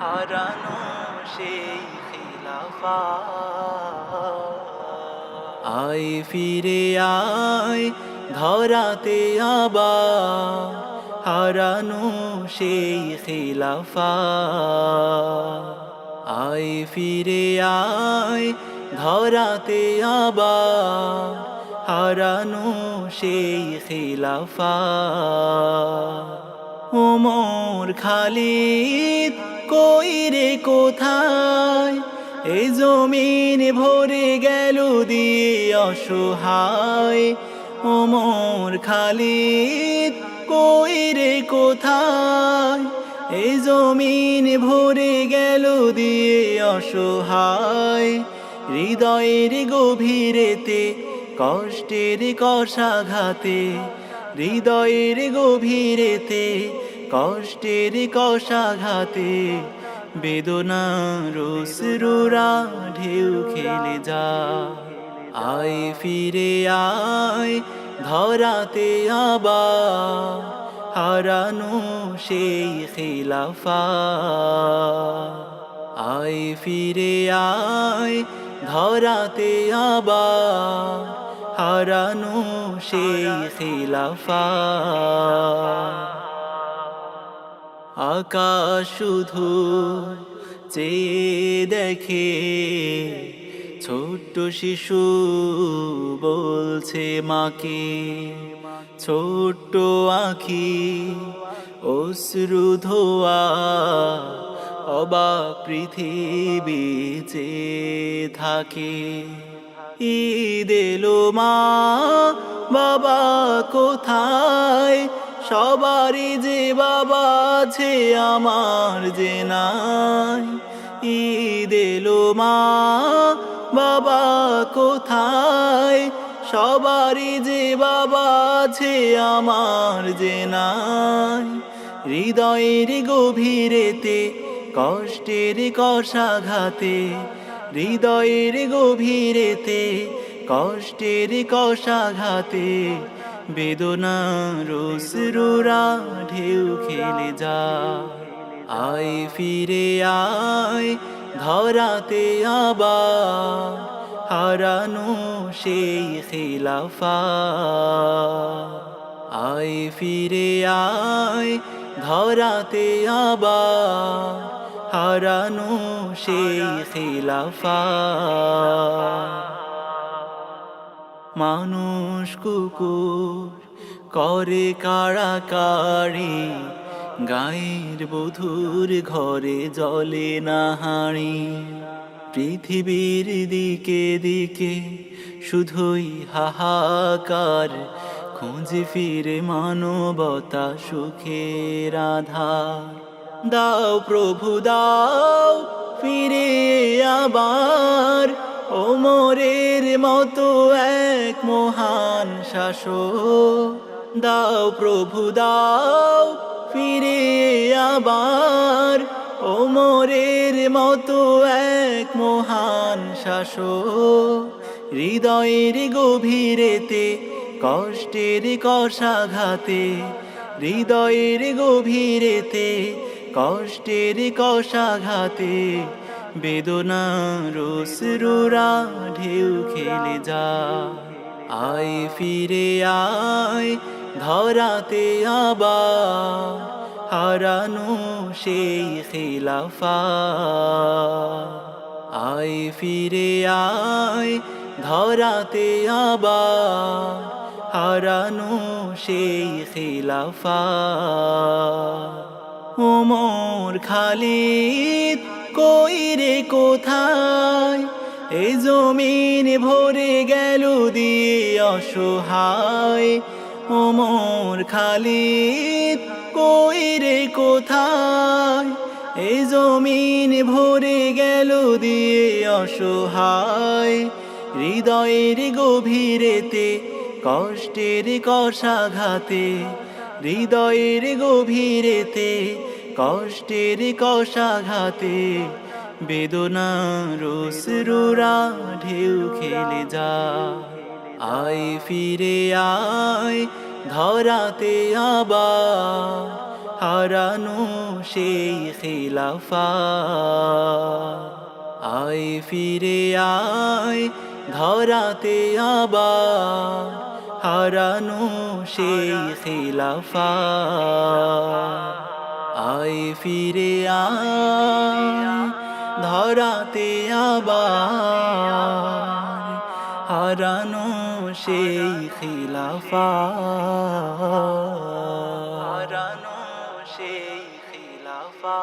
হারানো সেই খিলাফা। আয় ফিরে আয় ধরাতে আবার হারানো সেই খিলাফা। আয় ফিরে আয় ধরাতে আবার হারানো সেই খিলাফা। ওমর খালিদ কই রে কোথায়, এ জমিন ভরে গেল দিয়ে অসহায়। ওমর খালিদ কই রে কোথায়, এ জমিন ভরে গেল দিয়ে অসহায়। হৃদয়ের গভীরেতে কষ্টের কষাঘাতে, হৃদয়ের গভীরেতে কষ্টের কষাঘাতে, বেদনার অশ্রুরা ঢেউ খেলে যায়। আয় ফিরে আয় ধরাতে আবার হারানো সেই খিলাফা। আয় ফিরে আয় ধরাতে আবার হারানো সেই খিলাফা। আকাশ শুধু চেয়ে দেখে, ছোট্ট শিশু বলছে মাকে, ছোট্ট আঁখি অশ্রু ধোয়া অবাক পৃথিবী চেয়ে থাকে। ঈদ এলো মা বাবা কোথায়, সবারই যে বাবা আছে আমার যে নাই। ঈদ এলো মা বাবা কোথায়, সবারই যে বাবা আছে আমার যে নাই। হৃদয়ের গভীরেতে কষ্টের কষাঘাতে, হৃদয়ের গভীরেতে কষ্টের কষাঘাতে, বেদনার অশ্রুরা ঢেউ খেলে যায়। আয় ফিরে আয় ধরাতে আবার হারানো সেই খিলাফা। আয় ফিরে আয় ধরাতে আবার হারানো সেই খিলাফা। মানুষ কুকুর করে কাড়াকাড়ি, গায়ের বধূর ঘরে জ্বলে না হাঁড়ি। পৃথিবীর দিকে দিকে শুধুই হাহাকার, খুঁজে ফিরে মানবতা সুখের আধার। দাও প্রভু দাও ফিরে আবার, ওমরের মতো এক মহান শাসক। দাও প্রভু দাও ফিরে আবার, ওমরের মতো এক মহান শাসক। হৃদয়ের গভীরেতে কষ্টের কষাঘাতে, হৃদয়ের গভীরেতে কষ্টের কষাঘাতে, বেদনার অশ্রুরা ঢেউ খেলে যায়। আয় ফিরে আয় ধরাতে আবার হারানো সেই খিলাফা। আয় ফিরে আয় ধরাতে আবার হারানো সেই খিলাফা। ওমর খালিদ কই রে কোথায়, এই জমিন ভরে গেল দিয়ে অসহায়। ওমর খালিদ কই রে কোথায়, এই জমিন ভরে গেল দিয়ে অসহায়। হৃদয়ের গভীরেতে কষ্টের কষাঘাতে, হৃদয়ের গভীরেতে কষ্টের কষাঘাতে, বেদনার অশ্রুরা ঢেউ খেলে যায়। আয় ফিরে আয় ধরাতে আবার হারানো সেই খিলাফা। আয় ফিরে আয় ধরাতে আবার, হারানো সেই খিলাফা। আয় ফিরে আয় ধরাতে আবার, হারানো সেই খিলাফা। হারানো সেই খিলাফা।